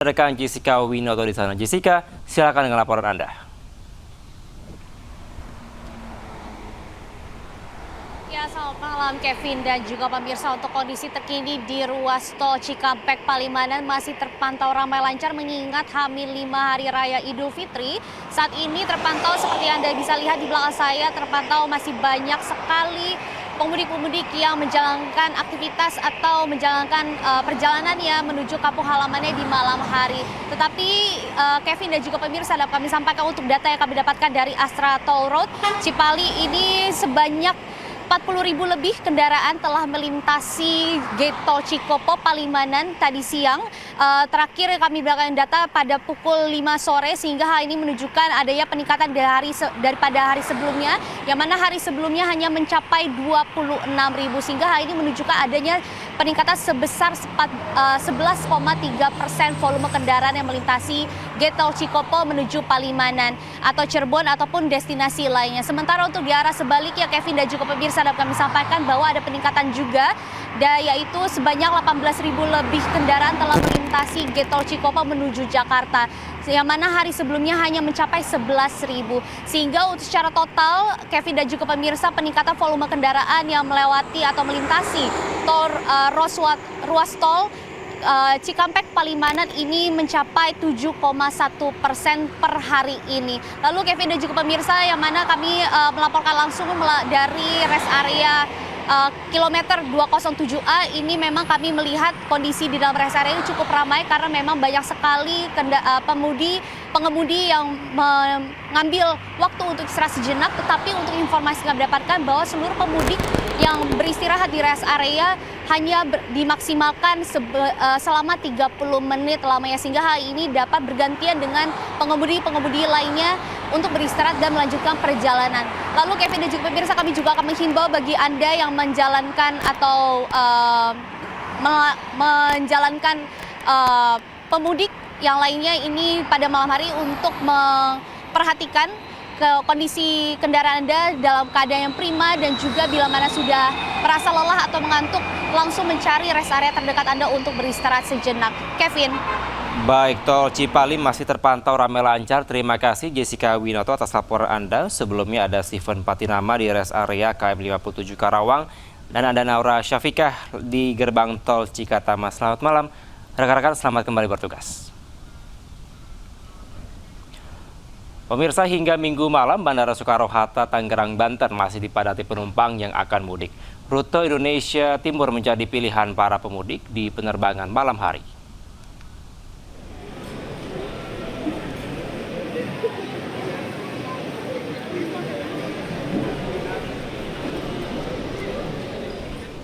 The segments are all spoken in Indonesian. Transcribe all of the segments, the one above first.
Rekan Jessica Winoto di sana. Jessica, silakan dengan laporan Anda. Ya, selamat malam Kevin dan juga pemirsa. Untuk kondisi terkini di ruas tol Cikampek Palimanan masih terpantau ramai lancar mengingat H-5 Hari Raya Idul Fitri. Saat ini terpantau seperti Anda bisa lihat di belakang saya, terpantau masih banyak sekali pemudik-pemudik yang menjalankan aktivitas atau menjalankan perjalanannya menuju kampung halamannya di malam hari. Tetapi Kevin dan juga pemirsa, dapat kami sampaikan untuk data yang kami dapatkan dari Astra Toll Road Cipali ini sebanyak 40.000 lebih kendaraan telah melintasi Gate Tol Cikopo Palimanan tadi siang. Terakhir kami mendapatkan data pada pukul 5 sore sehingga hal ini menunjukkan adanya peningkatan daripada hari sebelumnya, yang mana hari sebelumnya hanya mencapai 26.000 sehingga hal ini menunjukkan adanya peningkatan sebesar 11,3% volume kendaraan yang melintasi Gate Tol Cikopo menuju Palimanan atau Cirebon ataupun destinasi lainnya. Sementara untuk di arah sebaliknya Kevin dan juga pemirsa, dapat kami sampaikan bahwa ada peningkatan juga, yaitu sebanyak 18.000 lebih kendaraan telah melintasi Gate Tol Cikopo menuju Jakarta, yang mana hari sebelumnya hanya mencapai 11.000. Sehingga untuk secara total Kevin dan juga pemirsa, peningkatan volume kendaraan yang melewati atau melintasi ruas tol Cikampek Palimanan ini mencapai 7,1% per hari ini. Lalu Kevin dan juga pemirsa, yang mana kami melaporkan langsung dari rest area kilometer 207A ini, memang kami melihat kondisi di dalam rest area ini cukup ramai karena memang banyak sekali pengemudi yang mengambil waktu untuk istirahat sejenak. Tetapi untuk informasi yang kami dapatkan bahwa seluruh pemudik yang beristirahat di rest area hanya dimaksimalkan selama 30 menit lamanya, sehingga hal ini dapat bergantian dengan pengemudi-pengemudi lainnya untuk beristirahat dan melanjutkan perjalanan. Lalu Kevin dan juga pemirsa, kami juga akan menghimbau bagi Anda yang menjalankan atau pemudik yang lainnya ini pada malam hari untuk memperhatikan kondisi kendaraan Anda dalam keadaan yang prima, dan juga bila mana sudah merasa lelah atau mengantuk, langsung mencari rest area terdekat Anda untuk beristirahat sejenak. Kevin. Baik, tol Cipali masih terpantau ramai lancar. Terima kasih Jessica Winoto atas laporan Anda. Sebelumnya ada Steven Patinama di rest area KM 57 Karawang, dan ada Naura Syafikah di gerbang tol Cikatama. Selamat malam, rekan-rekan, selamat kembali bertugas. Pemirsa, hingga Minggu malam Bandara Soekarno-Hatta, Tangerang, Banten masih dipadati penumpang yang akan mudik. Rute Indonesia Timur menjadi pilihan para pemudik di penerbangan malam hari.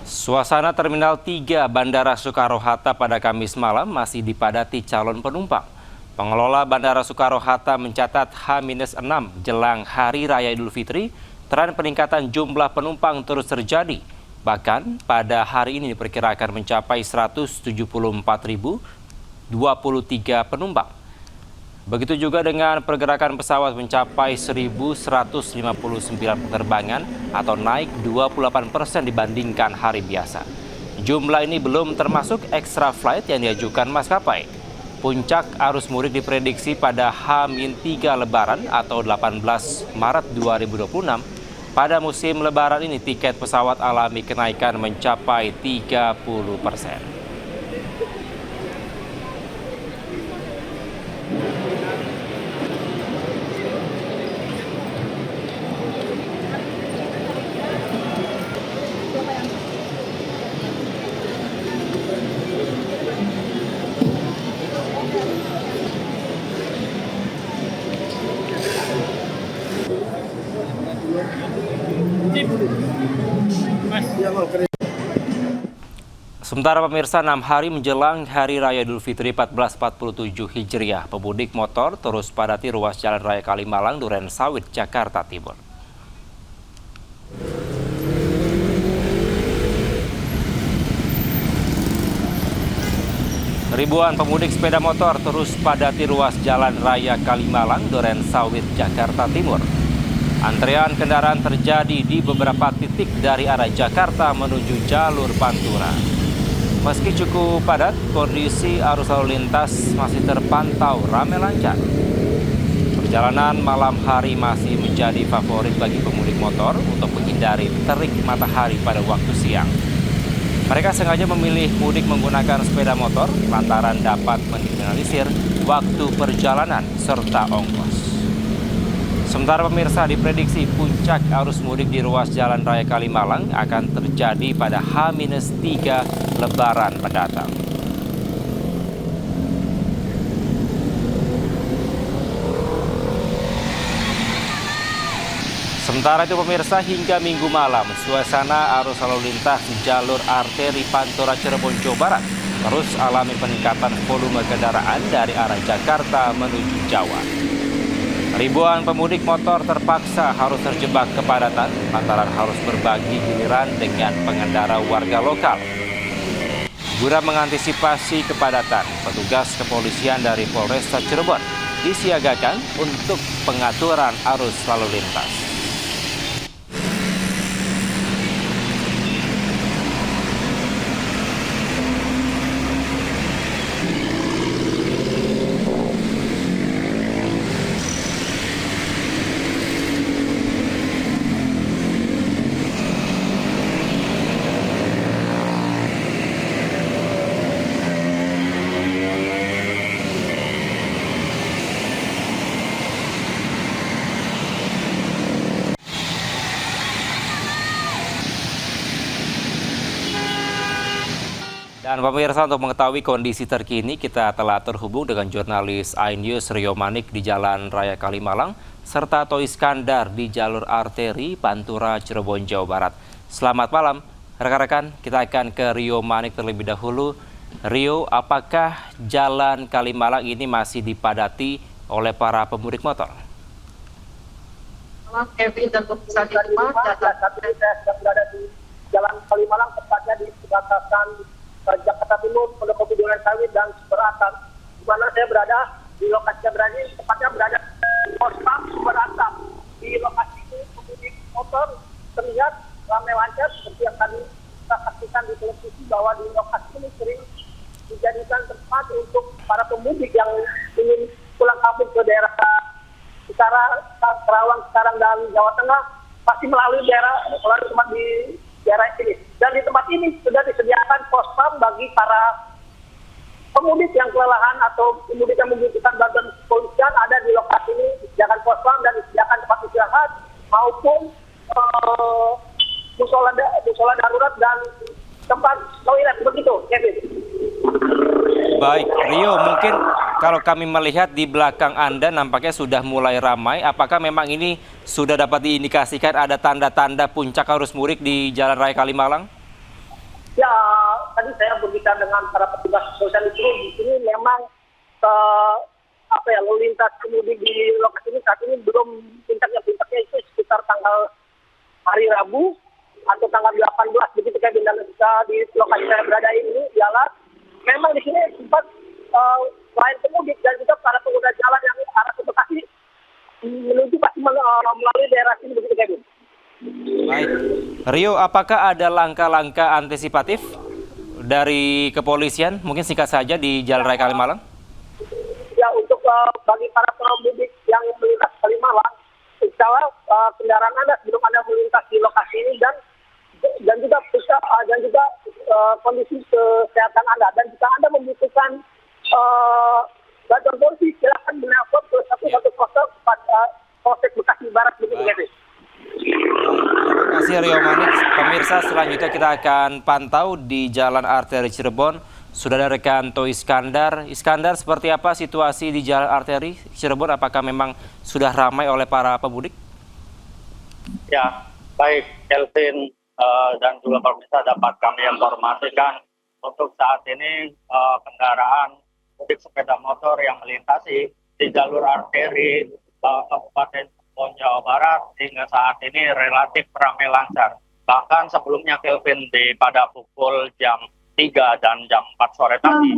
Suasana Terminal 3 Bandara Soekarno-Hatta pada Kamis malam masih dipadati calon penumpang. Pengelola Bandara Soekarno-Hatta mencatat H-6 jelang Hari Raya Idul Fitri, tren peningkatan jumlah penumpang terus terjadi. Bahkan pada hari ini diperkirakan mencapai 174.023 penumpang. Begitu juga dengan pergerakan pesawat mencapai 1.159 penerbangan atau naik 28% dibandingkan hari biasa. Jumlah ini belum termasuk extra flight yang diajukan maskapai. Puncak arus mudik diprediksi pada H-3 Lebaran atau 18 Maret 2026. Pada musim Lebaran ini tiket pesawat alami kenaikan mencapai 30%. Sementara pemirsa, 6 hari menjelang Hari Raya Idul Fitri 1447 Hijriah, pemudik motor terus padati ruas Jalan Raya Kalimalang, Duren Sawit, Jakarta Timur. Ribuan pemudik sepeda motor terus padati ruas Jalan Raya Kalimalang, Duren Sawit, Jakarta Timur. Antrean kendaraan terjadi di beberapa titik dari arah Jakarta menuju jalur Pantura. Meski cukup padat, kondisi arus lalu lintas masih terpantau ramai lancar. Perjalanan malam hari masih menjadi favorit bagi pemudik motor untuk menghindari terik matahari pada waktu siang. Mereka sengaja memilih mudik menggunakan sepeda motor lantaran dapat meminimalisir waktu perjalanan serta ongkos. Sementara pemirsa, diprediksi puncak arus mudik di ruas Jalan Raya Kalimalang akan terjadi pada H-3 Lebaran mendatang. Sementara itu pemirsa, hingga Minggu malam, suasana arus lalu lintas di jalur arteri Pantura Cirebon, Jawa Barat terus alami peningkatan volume kendaraan dari arah Jakarta menuju Jawa. Ribuan pemudik motor terpaksa harus terjebak kepadatan lantaran harus berbagi giliran dengan pengendara warga lokal. Guna mengantisipasi kepadatan, petugas kepolisian dari Polresta Cirebon disiagakan untuk pengaturan arus lalu lintas. Dan pemirsa, untuk mengetahui kondisi terkini, kita telah terhubung dengan jurnalis iNews Rio Manik di Jalan Raya Kalimalang, serta Toy Iskandar di jalur arteri Pantura Cirebon, Jawa Barat. Selamat malam, rekan-rekan. Kita akan ke Rio Manik terlebih dahulu. Rio, apakah Jalan Kalimalang ini masih dipadati oleh para pemudik motor? Kevin dan pemirsa di rumah, saat ini saya sedang berada di Jalan Kalimalang, tepatnya di perbatasan Jakarta Timur, Pondokopi Duren Sawit dan Sumber-Asam. Di mana saya berada, di lokasi saya berada, tepatnya berada di Pospam Sumber-Asam. Di lokasi ini pemudik motor terlihat ramai lancar seperti yang tadi kita saksikan di televisi, bahwa di lokasi ini sering dijadikan tempat untuk para pemudik yang ingin pulang kampung ke daerah Karawang, Sekarang dan Jawa Tengah, pasti melalui tempat di daerah ini. Dan di tempat ini sudah disediakan pospam bagi para pemudik yang kelelahan atau pemudik yang membutuhkan bantuan kepolisian. Ada di lokasi ini disediakan pospam dan disediakan tempat istirahat maupun musola darurat dan tempat toilet, begitu, Kevin. Baik, Rio, mungkin kalau kami melihat di belakang Anda nampaknya sudah mulai ramai. Apakah memang ini sudah dapat diindikasikan ada tanda-tanda puncak arus mudik di Jalan Raya Kalimalang? Ya, tadi saya berbicara dengan para petugas sosial itu, di sini memang lalu lintas pemudik di lokasi ini saat ini belum puncaknya itu sekitar tanggal hari Rabu atau tanggal 18, begitu kayak di lokasi saya berada ini ialah memang di sini sempat selain pemudik dan juga para pengguna jalan yang arah ke Bekasi menuju pasti melalui daerah sini, begitu Kevin. Baik, Rio, apakah ada langkah-langkah antisipatif dari kepolisian? Mungkin singkat saja di Jalan Raya Kalimalang. Ya, untuk bagi para pemudik yang melintas Kalimalang, insya Allah kendaraan Anda belum ada melintas di lokasi ini dan juga kondisi kesehatan Anda, dan jika Anda membutuhkan bantuan polisi, silakan menelpon ke 110 pada Polsek Bekasi Barat, begitu Kevin. Terima kasih Rio Manik. Pemirsa, selanjutnya kita akan pantau di Jalan Arteri Cirebon. Sudah ada rekan Toy Iskandar. Iskandar, seperti apa situasi di Jalan Arteri Cirebon? Apakah memang sudah ramai oleh para pemudik? Ya, baik Kelvin dan juga pemirsa, dapat kami informasikan untuk saat ini kendaraan mudik sepeda motor yang melintasi di jalur arteri Kabupaten Cirebon, Jawa Barat hingga saat ini relatif ramai lancar. Bahkan sebelumnya Kelvin pada pukul jam 3 dan jam 4 sore tadi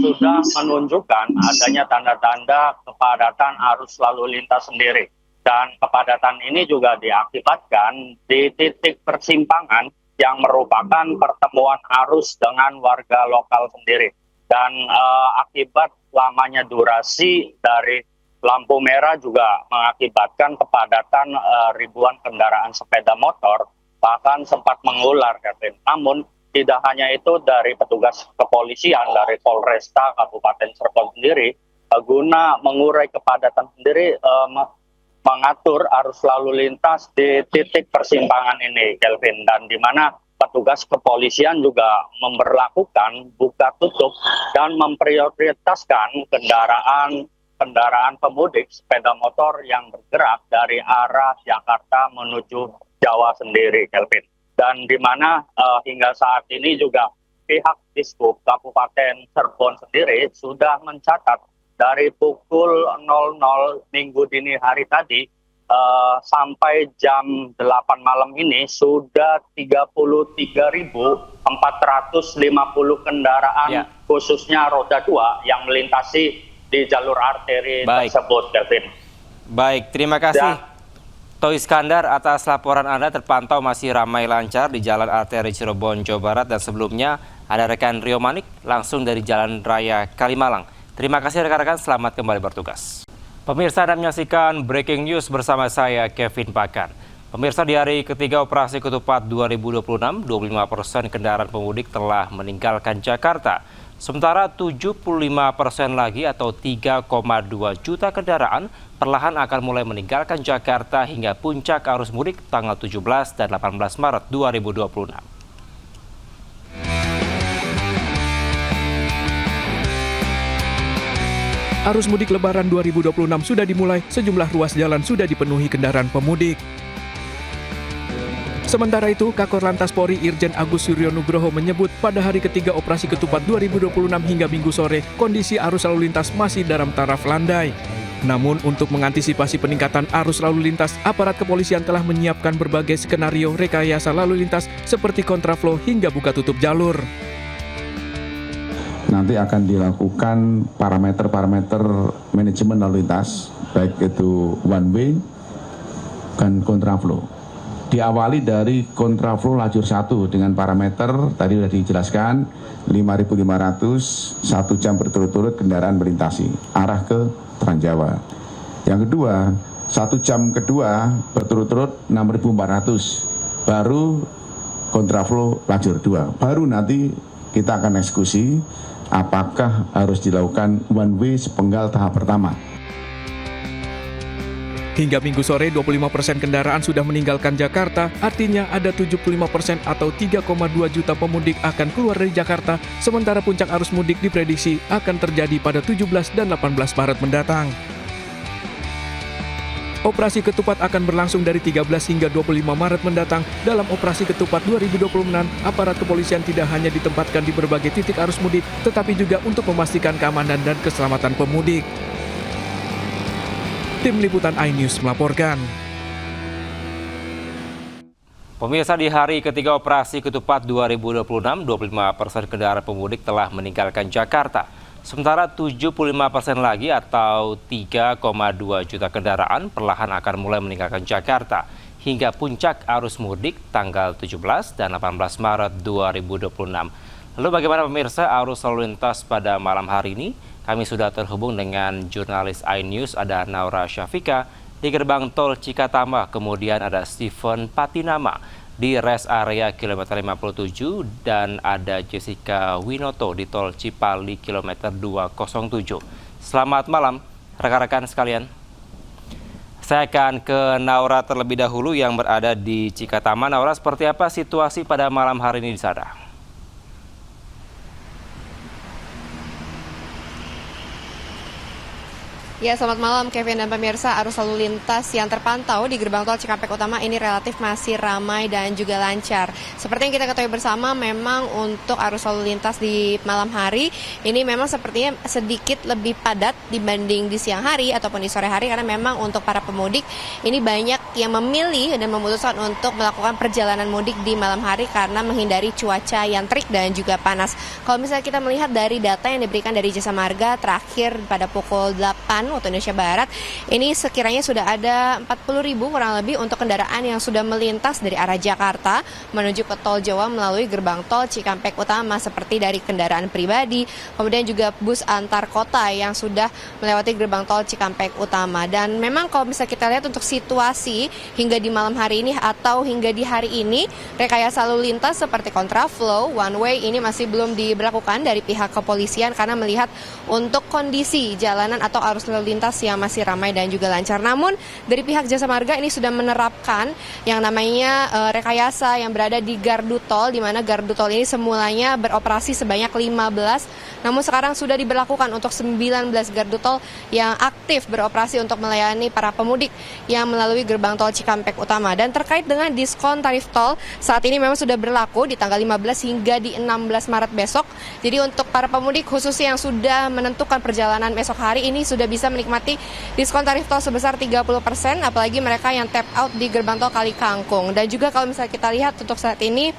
sudah menunjukkan adanya tanda-tanda kepadatan arus lalu lintas sendiri. Dan kepadatan ini juga diakibatkan di titik persimpangan yang merupakan pertemuan arus dengan warga lokal sendiri. Dan akibat lamanya durasi dari lampu merah juga mengakibatkan kepadatan ribuan kendaraan sepeda motor, bahkan sempat mengular, Kevin. Namun tidak hanya itu, dari petugas kepolisian dari Polresta Kabupaten Cirebon sendiri, guna mengurai kepadatan sendiri, mengatur arus lalu lintas di titik persimpangan ini, Kelvin, dan di mana petugas kepolisian juga memberlakukan buka tutup dan memprioritaskan kendaraan pemudik sepeda motor yang bergerak dari arah Jakarta menuju Jawa sendiri, Kelvin. Dan di mana hingga saat ini juga pihak Dishub Kabupaten Cirebon sendiri sudah mencatat dari pukul 00 Minggu dini hari tadi sampai jam 8 malam ini sudah 33.450 kendaraan khususnya roda 2 yang melintasi di jalur arteri tersebut, Kevin. Baik, terima kasih Toh Iskandar atas laporan Anda. Terpantau masih ramai lancar di Jalan Arteri Cirebon, Jawa Barat, dan sebelumnya ada rekan Rio Manik langsung dari Jalan Raya Kalimalang. Terima kasih rekan-rekan, selamat kembali bertugas. Pemirsa, Anda menyaksikan Breaking News bersama saya, Kevin Pakan. Pemirsa, di hari ketiga operasi ketupat 2026, 25% kendaraan pemudik telah meninggalkan Jakarta. Sementara 75% lagi atau 3,2 juta kendaraan perlahan akan mulai meninggalkan Jakarta hingga puncak arus mudik tanggal 17 dan 18 Maret 2026. Arus mudik Lebaran 2026 sudah dimulai, sejumlah ruas jalan sudah dipenuhi kendaraan pemudik. Sementara itu, Kakor Lantas Polri Irjen Agus Suryo Nugroho menyebut pada hari ketiga operasi ketupat 2026 hingga Minggu sore, kondisi arus lalu lintas masih dalam taraf landai. Namun untuk mengantisipasi peningkatan arus lalu lintas, aparat kepolisian telah menyiapkan berbagai skenario rekayasa lalu lintas seperti kontraflow hingga buka tutup jalur. Nanti akan dilakukan parameter-parameter manajemen lalu lintas, baik itu one way dan kontraflow. Diawali dari kontraflow lajur 1 dengan parameter tadi sudah dijelaskan 5.500, 1 jam berturut-turut kendaraan melintasi arah ke Transjawa. Yang kedua, 1 jam kedua berturut-turut 6.400, baru kontraflow lajur 2. Baru nanti kita akan eksekusi apakah harus dilakukan one way sepenggal tahap pertama. Hingga Minggu sore, 25% kendaraan sudah meninggalkan Jakarta, artinya ada 75% atau 3,2 juta pemudik akan keluar dari Jakarta, sementara puncak arus mudik diprediksi akan terjadi pada 17 dan 18 Maret mendatang. Operasi ketupat akan berlangsung dari 13 hingga 25 Maret mendatang. Dalam operasi ketupat 2026, aparat kepolisian tidak hanya ditempatkan di berbagai titik arus mudik, tetapi juga untuk memastikan keamanan dan keselamatan pemudik. Tim Liputan iNews melaporkan. Pemirsa, di hari ketiga operasi ketupat 2026, 25% kendaraan pemudik telah meninggalkan Jakarta. Sementara 75% lagi atau 3,2 juta kendaraan perlahan akan mulai meninggalkan Jakarta hingga puncak arus mudik tanggal 17 dan 18 Maret 2026. Lalu bagaimana pemirsa arus lalu lintas pada malam hari ini? Kami sudah terhubung dengan jurnalis iNews, ada Naura Syafika di gerbang tol Cikatama, kemudian ada Steven Patinama di rest area kilometer 57 dan ada Jessica Winoto di tol Cipali kilometer 207. Selamat malam rekan-rekan sekalian. Saya akan ke Naura terlebih dahulu yang berada di Cikatama. Naura, seperti apa situasi pada malam hari ini di sana? Ya, selamat malam Kevin dan pemirsa. Arus lalu lintas yang terpantau di gerbang tol Cikampek Utama ini relatif masih ramai dan juga lancar. Seperti yang kita ketahui bersama, memang untuk arus lalu lintas di malam hari ini memang sepertinya sedikit lebih padat dibanding di siang hari ataupun di sore hari, karena memang untuk para pemudik ini banyak yang memilih dan memutuskan untuk melakukan perjalanan mudik di malam hari karena menghindari cuaca yang terik dan juga panas. Kalau misalnya kita melihat dari data yang diberikan dari Jasa Marga terakhir pada pukul 8 waktu Indonesia Barat, ini sekiranya sudah ada 40.000 kurang lebih untuk kendaraan yang sudah melintas dari arah Jakarta menuju ke Tol Jawa melalui gerbang tol Cikampek Utama, seperti dari kendaraan pribadi, kemudian juga bus antar kota yang sudah melewati gerbang tol Cikampek Utama. Dan memang kalau bisa kita lihat untuk situasi hingga di malam hari ini atau hingga di hari ini, rekayasa lalu lintas seperti kontraflow, one way ini masih belum diberlakukan dari pihak kepolisian karena melihat untuk kondisi jalanan atau arus lalu lintas yang masih ramai dan juga lancar. Namun dari pihak Jasa Marga ini sudah menerapkan yang namanya rekayasa yang berada di gardu tol, di mana gardu tol ini semulanya beroperasi sebanyak 15, namun sekarang sudah diberlakukan untuk 19 gardu tol yang aktif beroperasi untuk melayani para pemudik yang melalui gerbang tol Cikampek Utama. Dan terkait dengan diskon tarif tol, saat ini memang sudah berlaku di tanggal 15 hingga di 16 Maret besok. Jadi untuk para pemudik khususnya yang sudah menentukan perjalanan esok hari ini sudah bisa menikmati diskon tarif tol sebesar 30%, apalagi mereka yang tap out di gerbang tol Kali Kangkung. Dan juga kalau misalnya kita lihat untuk saat ini,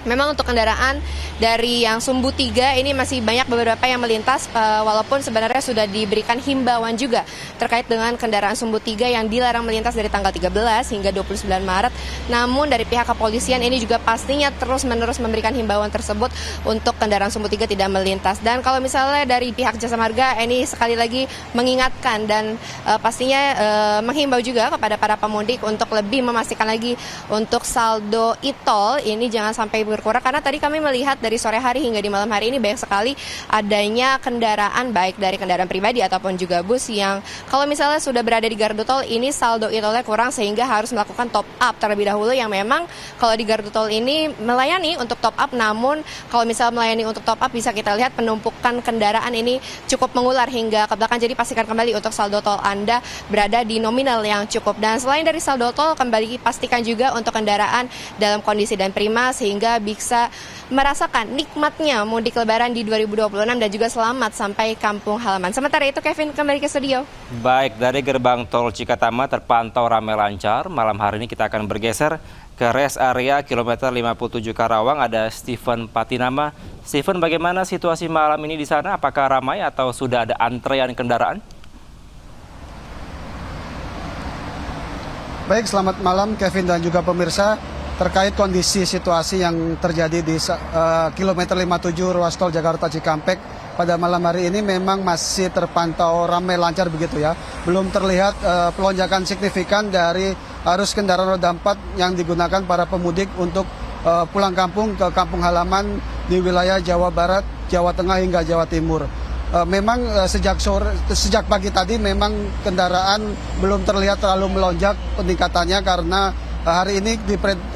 memang untuk kendaraan dari yang Sumbu 3 ini masih banyak beberapa yang melintas, walaupun sebenarnya sudah diberikan himbauan juga terkait dengan kendaraan Sumbu 3 yang dilarang melintas dari tanggal 13 hingga 29 Maret. Namun dari pihak kepolisian ini juga pastinya terus-menerus memberikan himbauan tersebut untuk kendaraan Sumbu 3 tidak melintas. Dan kalau misalnya dari pihak Jasa Marga ini sekali lagi mengingatkan dan pastinya menghimbau juga kepada para pemudik untuk lebih memastikan lagi untuk saldo e-tol ini jangan sampai berkurang, karena tadi kami melihat dari sore hari hingga di malam hari ini banyak sekali adanya kendaraan baik dari kendaraan pribadi ataupun juga bus yang kalau misalnya sudah berada di gardu tol ini saldo e-tolnya kurang sehingga harus melakukan top up terlebih dahulu, yang memang kalau di gardu tol ini melayani untuk top up, namun kalau misalnya melayani untuk top up bisa kita lihat penumpukan kendaraan ini cukup mengular hingga ke belakang, jadi pastikan kembali untuk saldo tol Anda berada di nominal yang cukup. Dan selain dari saldo tol, kembali pastikan juga untuk kendaraan dalam kondisi dan prima sehingga bisa merasakan nikmatnya mudik lebaran di 2026 dan juga selamat sampai kampung halaman. Sementara itu Kevin kembali ke studio. Baik, dari gerbang tol Cikatama terpantau ramai lancar. Malam hari ini kita akan bergeser ke rest area kilometer 57 Karawang. Ada Steven Patinama. Steven, bagaimana situasi malam ini di sana? Apakah ramai atau sudah ada antrean kendaraan? Baik, selamat malam Kevin dan juga pemirsa. Terkait kondisi situasi yang terjadi di kilometer 57 ruas tol Jakarta Cikampek pada malam hari ini memang masih terpantau ramai lancar begitu ya. Belum terlihat pelonjakan signifikan dari arus kendaraan roda 4 yang digunakan para pemudik untuk pulang kampung ke kampung halaman di wilayah Jawa Barat, Jawa Tengah hingga Jawa Timur. Memang sejak pagi tadi memang kendaraan belum terlihat terlalu melonjak peningkatannya karena hari ini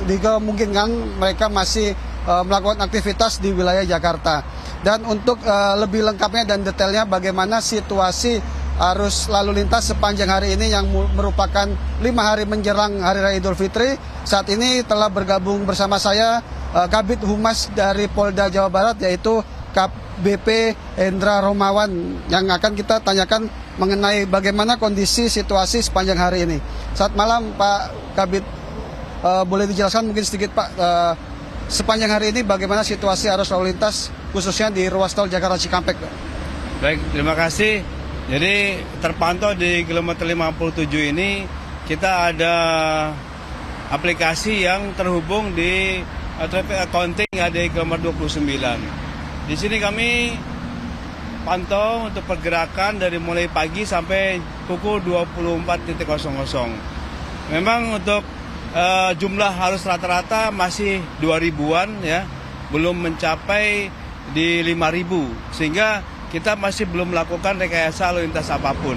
dikemungkinan mereka masih melakukan aktivitas di wilayah Jakarta. Dan untuk lebih lengkapnya dan detailnya bagaimana situasi arus lalu lintas sepanjang hari ini yang merupakan 5 hari menjelang Hari Raya Idul Fitri, saat ini telah bergabung bersama saya Kabid Humas dari Polda Jawa Barat yaitu BP Hendra Romawan yang akan kita tanyakan mengenai bagaimana kondisi situasi sepanjang hari ini. Selamat malam Pak Kabid. Boleh dijelaskan mungkin sedikit Pak, sepanjang hari ini bagaimana situasi arus lalu lintas khususnya di ruas tol Jakarta Cikampek? Baik, terima kasih. Jadi terpantau di kilometer 57 ini kita ada aplikasi yang terhubung di traffic accounting ada di kilometer 29. Di sini kami pantau untuk pergerakan dari mulai pagi sampai pukul 24.00. Memang untuk jumlah arus rata-rata masih 2.000-an ya, belum mencapai di 5.000, sehingga kita masih belum melakukan rekayasa lalu lintas apapun.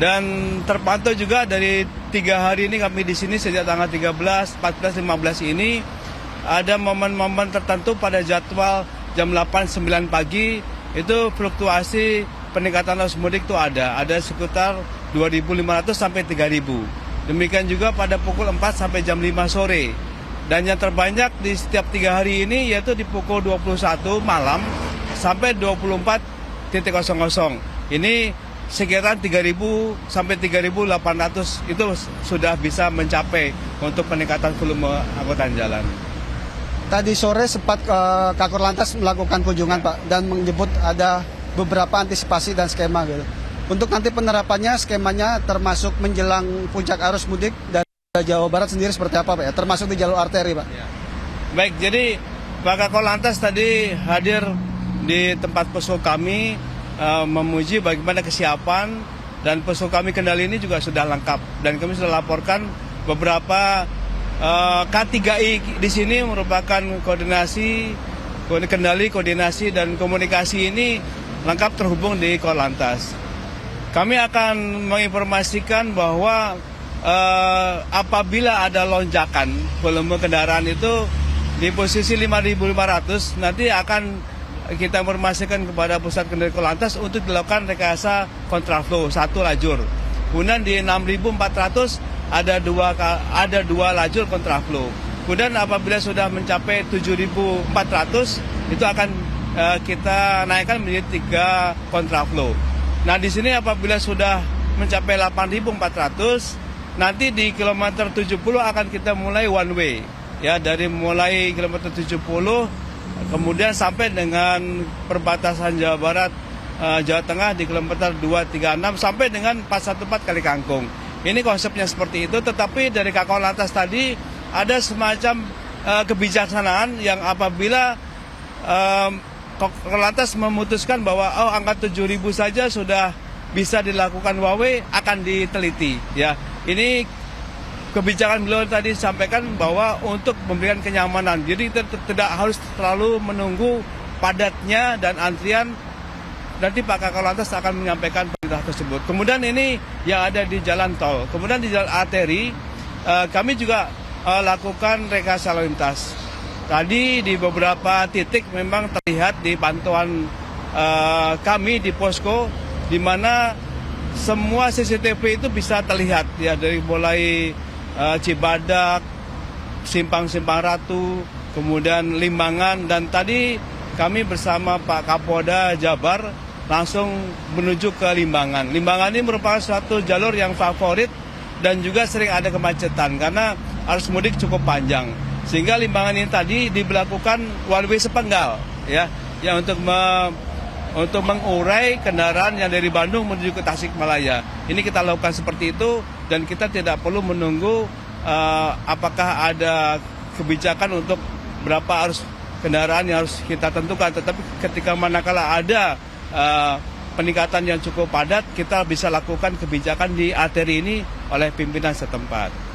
Dan terpantau juga dari 3 hari ini kami di sini sejak tanggal 13, 14, 15 ini ada momen-momen tertentu pada jadwal jam 8, 9 pagi itu fluktuasi peningkatan arus mudik itu ada sekitar 2.500 sampai 3.000. Demikian juga pada pukul 4 sampai jam 5 sore. Dan yang terbanyak di setiap 3 hari ini yaitu di pukul 21 malam sampai 24.00. Ini sekitaran 3.000 sampai 3.800 itu sudah bisa mencapai untuk peningkatan volume angkutan jalan. Tadi sore sempat Kakor Lantas melakukan kunjungan Pak dan menyebut ada beberapa antisipasi dan skema gitu. Untuk nanti penerapannya, skemanya termasuk menjelang puncak arus mudik dari Jawa Barat sendiri seperti apa Pak ya? Termasuk di jalur arteri Pak? Baik, jadi Pak Kakor Lantas tadi hadir di tempat posko kami memuji bagaimana kesiapan, dan posko kami Kendali ini juga sudah lengkap, dan kami sudah laporkan beberapa K3I di sini merupakan kendali, koordinasi, dan komunikasi ini lengkap terhubung di Korlantas. Kami akan menginformasikan bahwa apabila ada lonjakan volume kendaraan itu di posisi 5.500, nanti akan kita informasikan kepada pusat kendali Korlantas untuk dilakukan rekayasa kontraflow 1 lajur. Kemudian di 6.400 ada dua lajur kontraflow. Kemudian apabila sudah mencapai 7.400 itu akan kita naikkan menjadi 3 kontraflow. Nah, di sini apabila sudah mencapai 8.400, nanti di kilometer 70 akan kita mulai one way. Ya, dari mulai kilometer 70 kemudian sampai dengan perbatasan Jawa Barat Jawa Tengah di kilometer 236 sampai dengan 414 Kali Kangkung. Ini konsepnya seperti itu, tetapi dari Kakor Lantas tadi ada semacam kebijaksanaan yang apabila Korlantas memutuskan bahwa angka 7.000 saja sudah bisa dilakukan one way, akan diteliti. Ya, ini kebijakan beliau tadi sampaikan bahwa untuk memberikan kenyamanan. Jadi kita tidak harus terlalu menunggu padatnya dan antrian. Nanti Pak Kakor Lantas akan menyampaikan perintah tersebut. Kemudian ini yang ada di jalan tol. Kemudian di jalan arteri kami juga lakukan rekayasa lalu lintas. Tadi di beberapa titik memang terlihat di pantauan kami di posko, di mana semua CCTV itu bisa terlihat ya, dari mulai Cibadak, Simpang Ratu, kemudian Limbangan, dan tadi kami bersama Pak Kapolda Jabar langsung menuju ke Limbangan. Limbangan ini merupakan suatu jalur yang favorit dan juga sering ada kemacetan karena arus mudik cukup panjang. Sehingga Limbangan ini tadi diberlakukan one way sepenggal ya untuk mengurai kendaraan yang dari Bandung menuju ke Tasikmalaya. Ini kita lakukan seperti itu, dan kita tidak perlu menunggu apakah ada kebijakan untuk berapa arus kendaraan yang harus kita tentukan. Tetapi ketika manakala ada peningkatan yang cukup padat, kita bisa lakukan kebijakan di arteri ini oleh pimpinan setempat.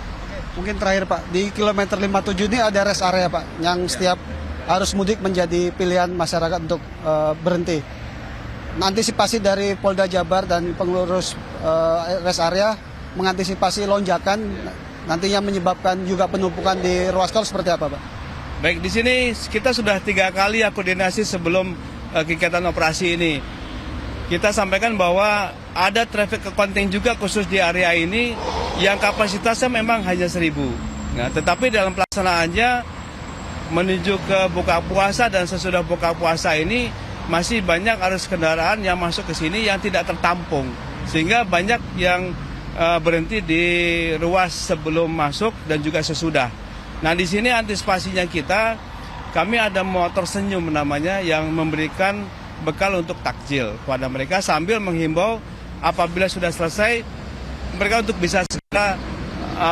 Mungkin terakhir Pak, di kilometer 57 ini ada rest area Pak, yang setiap arus mudik menjadi pilihan masyarakat untuk berhenti. Antisipasi dari Polda Jabar dan pengurus rest area mengantisipasi lonjakan nantinya menyebabkan juga penumpukan di ruas tol seperti apa Pak? Baik, di sini kita sudah 3 kali koordinasi sebelum kegiatan operasi ini. Kita sampaikan bahwa ada traffic accounting juga khusus di area ini yang kapasitasnya memang hanya 1.000. Nah, tetapi dalam pelaksanaannya menuju ke buka puasa dan sesudah buka puasa ini masih banyak arus kendaraan yang masuk ke sini yang tidak tertampung. Sehingga banyak yang berhenti di ruas sebelum masuk dan juga sesudah. Nah, di sini antisipasinya kami ada motor senyum namanya yang memberikan bekal untuk takjil kepada mereka sambil menghimbau apabila sudah selesai mereka untuk bisa segera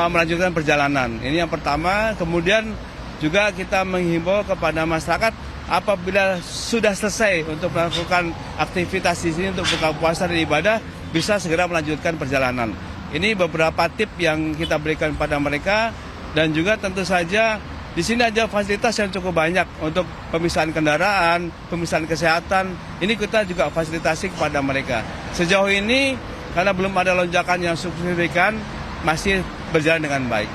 melanjutkan perjalanan. Ini yang pertama. Kemudian juga kita menghimbau kepada masyarakat apabila sudah selesai untuk melakukan aktivitas di sini untuk buka puasa dan ibadah, bisa segera melanjutkan perjalanan. Ini beberapa tip yang kita berikan pada mereka, dan juga tentu saja di sini ada fasilitas yang cukup banyak untuk pemisahan kendaraan, pemisahan kesehatan. Ini kita juga fasilitasi kepada mereka. Sejauh ini karena belum ada lonjakan yang signifikan, masih berjalan dengan baik.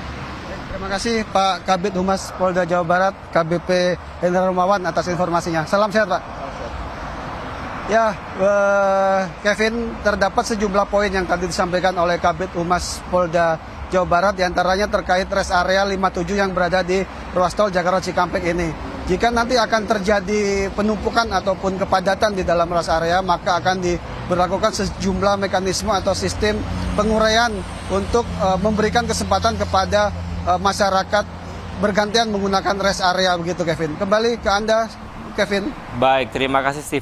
Terima kasih Pak Kabid Humas Polda Jawa Barat, KBP Hendra Rumawan atas informasinya. Salam sehat Pak. Ya, Kevin, terdapat sejumlah poin yang tadi disampaikan oleh Kabid Humas Polda Jawa Barat, diantaranya terkait rest area 57 yang berada di ruas tol Jakarta Cikampek ini. Jika nanti akan terjadi penumpukan ataupun kepadatan di dalam rest area, maka akan diberlakukan sejumlah mekanisme atau sistem penguraian untuk memberikan kesempatan kepada masyarakat bergantian menggunakan rest area begitu Kevin. Kembali ke Anda Kevin. Baik, terima kasih Steve.